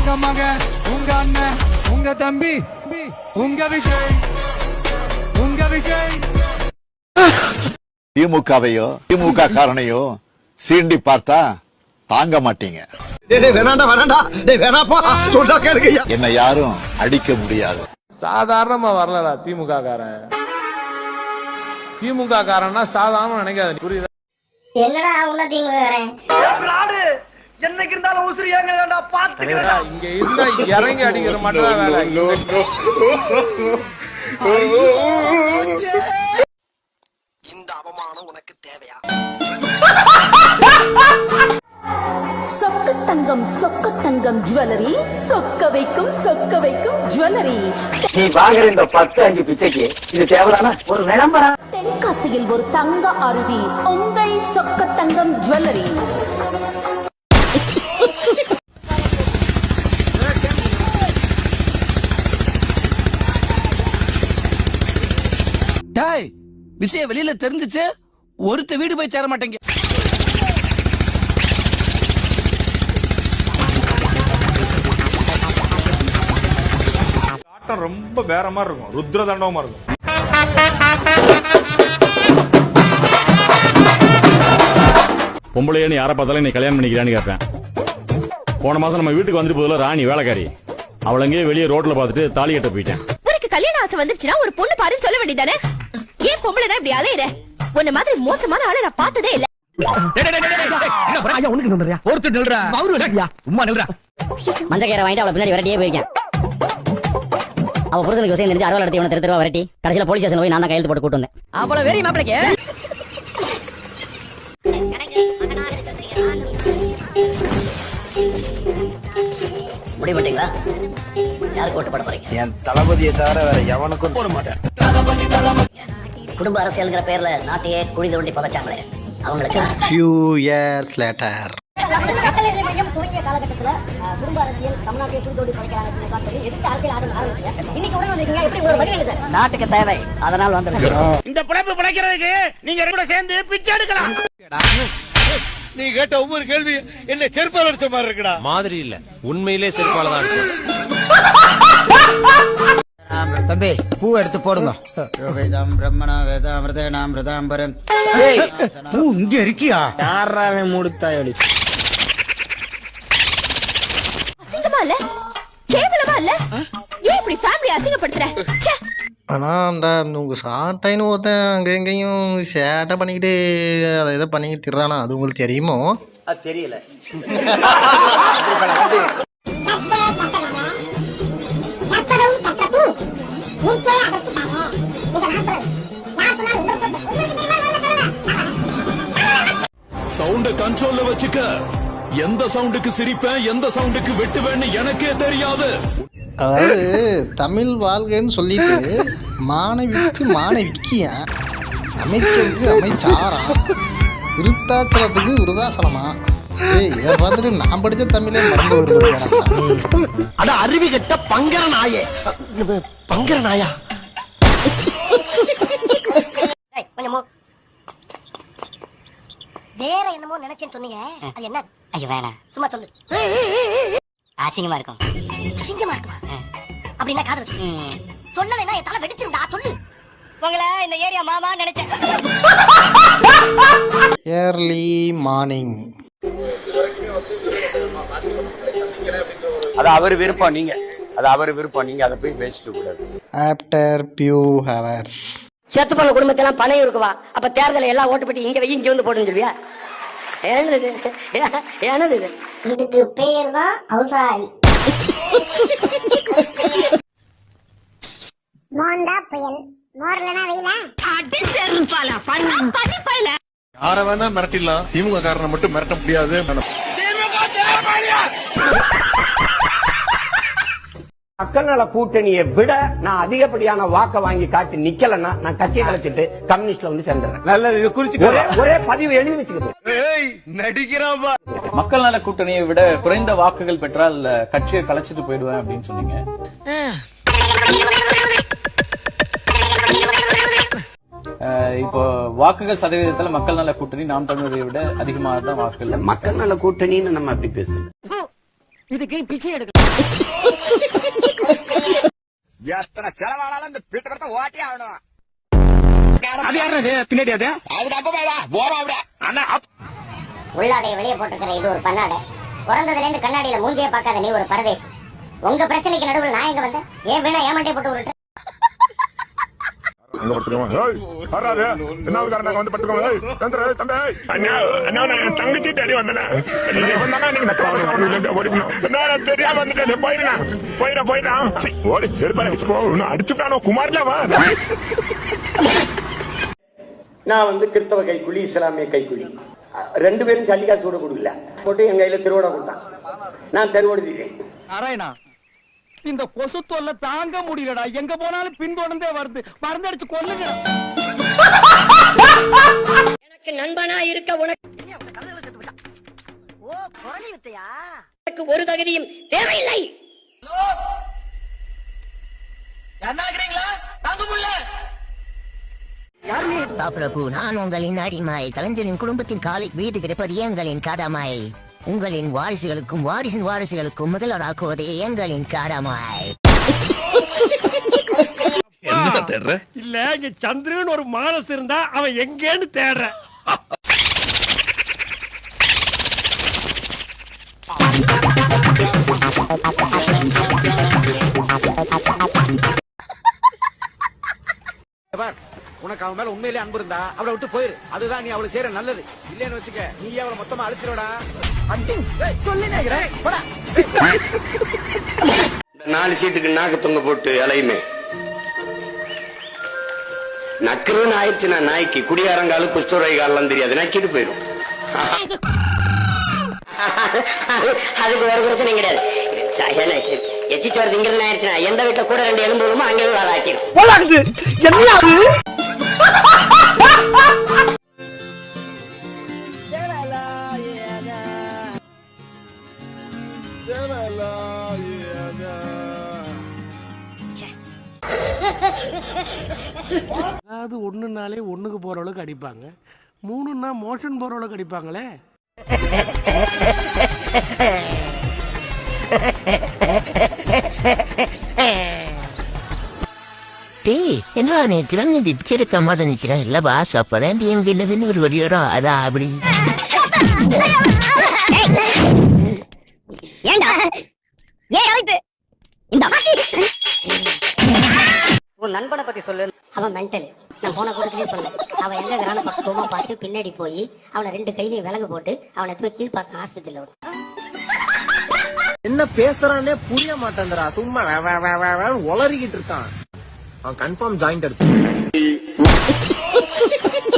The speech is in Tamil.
உங்க மகன், உங்க அண்ணன், உங்க தம்பி, உங்க விஜய், உங்க விஜய். திமுகவையோ திமுக காரணையோ சீண்டி பார்த்தா தாங்க மாட்டீங்க. என்ன யாரும் அடிக்க முடியாது. சாதாரணமா வரலடா திமுக காரன். திமுக காரன்னா சாதாரண நினைக்காது, புரியுதா? என்னடா உள்ள திமுக என்னைக்கு இருந்தாலும் உசுறு ஏங்கடா பாத்துக்கிறேன். இங்க இருந்தா இறங்கி அடிக்கிற மட்டும் தான் வேலை. இந்த அவமானம் உனக்கு தேவையா? சொக்க தங்கம் ஜுவல்லரி, சொக்க வைக்கும் ஜுவல்லரி. நீ வாங்குற இந்த 10-5 பிச்சைக்கு இது தேவைதானா? ஒரு விளம்பரம். தென்காசியில் ஒரு தங்க அருவி, உங்கள் சொக்க தங்கம் ஜுவல்லரி. விஷயம் வெளியில தெரிஞ்சிச்சு, ஒருத்த வீடு போய் சேர மாட்டேங்க. ஆட்டம் ரொம்ப வேற மாதிரி இருக்கும், ருத்ர தாண்டவமா இருக்கும். பொம்பளையே யாரை பார்த்தாலும் நீ கல்யாணம் பண்ணிக்கிறான்னு கேட்பேன். போன மாசம் நம்ம வீட்டுக்கு வந்துட்டு போதுல ராணி வேலைக்காரி, அவளங்கே வெளியே ரோட்ல பார்த்துட்டு தாலி கட்ட போயிட்டேன். உனக்கு கல்யாண ஆசை வந்துருச்சுன்னா ஒரு பொண்ணு பாருன்னு சொல்ல வேண்டியதானே? ஏன் பொம்பளை தான் இப்படி அலையிற? உன்ன மாதிரி மோசமான ஆளை நான் பார்த்ததே இல்ல. மஞ்சக்கேரை வாங்கிட்டு அவளை பின்னாடி விரட்டியே போயிருக்கேன். அவ புருஷனுக்கு விஷயம் தெரிஞ்சு அறுவல் நடத்தி இவனை தெரு விரட்டி கடைசியில போலீஸ் ஸ்டேஷன் போய் நான் தான் கையெழுத்து போட்டு கூட்டு வந்தேன். அவ்வளவு வெறி மாப்பிளைக்கு. முடிவுட்டீங்களா? யாருக்கு ஓட்டு போட போறீங்க? என் தளபதியை தவிர வேற எவனுக்கும் போட மாட்டேன். குடும்ப அரசியல்ங்கிற பேர்ல நாட்டையே குழி தோண்டி புதைச்சாங்களே, அவங்களுக்கு few years later துவங்கிய காலகட்டத்துல குடும்ப அரசியல் தமிழ்நாட்டை குழி தோண்டி புதைக்கிறாங்க எதுக்கு அரசியல் ஆரம்பிச்சீங்க? இன்னைக்கு உடனே வந்திருக்கீங்க, எப்படி உங்களுக்கு பதில் சார்? நாட்டுக்கு தேவை, அதனால் வந்திருக்கீங்க. இந்த பிழைப்பு பிழைக்கிறதுக்கு நீங்க கூட சேர்ந்து பிச்சை எடுக்கலாம். நீ கேட்ட ஒவ்வொரு கேள்வி என்ன செருப்பால் அடிச்ச மாதிரி இருக்குடா. மாதிரி இல்ல, உண்மையிலே செருப்பால தான் அடிச்சேன். தம்பி பூ எடுத்து போடுங்க. பூ இங்க இருக்கியா? யாராவே மூடுத்தாயடி. அசிங்கமா இல்ல? கேவலமா இல்ல? ஏன் இப்படி ஃபேமிலி அசிங்கப்படுத்துற? ஆனா அந்த உங்க சாட்டைன்னு ஒருத்தன் அங்க எங்கேயும் சேட்டை பண்ணிக்கிட்டு அதை இதை பண்ணிக்கிட்டு திடுறானா, அது உங்களுக்கு தெரியுமோ? அது தெரியல. சவுண்ட கண்ட்ரோல்ல வச்சுக்க. எந்த சவுண்டுக்கு சிரிப்பேன், எந்த சவுண்டுக்கு வெட்டுவேன்னு எனக்கே தெரியாது. அதாவது தமிழ் வாழ்க்கைன்னு சொல்லிட்டு மாணவிக்கு மாணவிக்கியா, அமைச்சருக்கு அமைச்சாரா, விருத்தாச்சலத்துக்கு விருதாசலமா. இதை பார்த்துட்டு நான் படிச்ச தமிழே மறந்து வருது. அட அருவி கட்ட பங்கர நாயே. பங்கர நாயா? வேற என்னமோ நினைச்சேன்னு சொன்னீங்க, அது என்ன? ஐயோ வேணாம், சும்மா சொல்லு. அசிங்கமா இருக்கும். அசிங்கமா இருக்குமா? அப்படின்னா காதல் சொல்லலைன்னா என் தலை வெடிச்சிருந்தா சொல்லு. உங்களை இந்த ஏரியா மாமா நினைச்சேன். Early morning. அது அவர் விருப்பம், நீங்க அது அவர் விருப்பம், நீங்க அதை போய் பேசிட்டு கூடாது. After few hours. செத்து போன குடும்பத்தெல்லாம் பணம் இருக்குவா, அப்ப தேர்தலை எல்லாம் ஓட்டு பெட்டி இங்க வை, இங்க வந்து போட்டுன்னு சொல்வியா? என்னது என்னது இது? இதுக்கு பேர் தான் அவசாரி. மோண்டா புயல் மோர்லனா வெயில அடி செருப்பால பண்ணி பைல. யார வேணா மிரட்டிடலாம், திமுக காரனை மட்டும் மிரட்ட முடியாது. மக்கள் நல கூட்டணியை விட நான் அதிகப்படியான வாக்க வாங்கி காட்டி நிக்கலன்னா நான் கட்சியை கலைச்சிட்டு கம்யூனிஸ்ட்ல வந்து சேர்ந்துறேன். நல்லது, குறிச்சு ஒரே பதிவு எழுதி வச்சுக்கிட்டு நடிக்கிறான். மக்கள் நல கூட்டணியை விட குறைந்த வாக்குகள் பெற்றால் கட்சியை கலைச்சிட்டு போயிடுவேன் அப்படின்னு சொன்னீங்க. இப்போ வாக்குகள் சதவீதத்துல மக்கள் நல கூட்டணி நாம் தமிழரை விட அதிகமாக தான் வாக்குகள். மக்கள் நல கூட்டணின்னு நம்ம அப்படி பேசுறோம். இதுக்கு பிச்சை எடுக்க எத்தனை செலவானாலும் இந்த பீட்டர் படத்தை ஓட்டி ஆகணும். அது யாரு பின்னாடி அது அதுக்கு அப்பா போறோம் அப்படியே அண்ணா உள்ளாடைய வெளியே போட்டுக்கிற இது ஒரு பன்னாடை. பிறந்ததுல இருந்து கண்ணாடியில மூஞ்சியே பார்க்காத நீ ஒரு பரதேசி. உங்க பிரச்சனைக்கு நடுவில் நான் எங்க வந்தேன்? ஏன் வீணா ஏமாட்டே போட்டு விட்டுட்டேன். தங்கச்சி தேடி வந்தேன் தெரியாம வந்துட்டேன். போயிடான் ஓடி செருப்பா அடிச்சுட்டானோ குமார்லவா. நான் வந்து கிறிஸ்தவ கைக்குழி, இஸ்லாமிய கைக்குழி, 2 பேரும் சல்லிக்காசு கூட கொடுக்கல. போட்டு என் கையில திருவோட கொடுத்தான். நான் தெருவோடுதேன். நாராயணா, இந்த கொசு தொல்லை தாங்க முடியலடா. எங்க போனாலும் பின்தொடர்ந்தே வருது. மருந்தடிச்சு கொல்லுங்க. எனக்கு நண்பனா இருக்க உனக்கு ஒரு தகுதியும் தேவையில்லை. பிரபு, நான் உங்களின் அடிமை. கலைஞரின் குடும்பத்தின் காலை வீடு கிடைப்பது எங்களின் கடமை. உங்களின் வாரிசுகளுக்கும் வாரிசின் வாரிசுகளுக்கும் முதல்வராக்குவதே எங்களின் கடமை. இல்ல, இங்க சந்திரன் ஒரு மானஸ் இருந்தா அவன் எங்கேன்னு தேடுற. உனக்கு அவன் மேல உண்மையிலே அன்பு இருந்தா அவளை விட்டு போயிரு. அதுதான் நீ அவளுக்கு செய்யற நல்லது. இல்லன்னு வச்சுக்க, நீ அவளை மொத்தமா அழிச்சிருவடா. 4 சீட்டுக்கு நாக்கு தொங்க போட்டு அலையுமே நக்குறதுன்னு ஆயிடுச்சுன்னா நாய்க்கு குடியாரங்காலும் குஷ்டரோகிகாலாம் தெரியாது, நக்கிட்டு போயிடும். அதுக்கு ஒரு பிரச்சனை கிடையாது. எச்சிச்சோறு திங்கிறன்னு ஆயிடுச்சுன்னா எந்த வீட்டுல கூட 2 எலும்பு விழுமோ அங்கே ஆக்கிடும். அதாவது 1னாலே 1க்கு போற அளவுக்கு அடிப்பாங்க, 3ன்னா மோஷன் போற அளவுக்கு அடிப்பாங்களே. என்ன நினைக்கிறேன், நீ பிடிச்சிருக்க மாதிரி நினைக்கிறேன். இல்ல பாஸ், அப்பதான் எங்கிட்டதுன்னு ஒரு வழி வரும். அதான் அப்படி. உன் நண்பனை பத்தி சொல்லு. அவன் மென்டல். நான் போன கூட்டத்திலே சொன்னேன். அவன் எங்க கிரான பக்கமா பார்த்து பின்னாடி போய் அவனை 2 கையிலையும் விலங்கு போட்டு அவனை போய் கீழ்பார்க்க ஆஸ்பத்திரியில என்ன பேசுறானே புரிய மாட்டேங்கிறா. சும்மா உளறிக்கிட்டு இருக்கான். அவன் கன்ஃபார்ம் ஜாயிண்ட் அடிச்சு.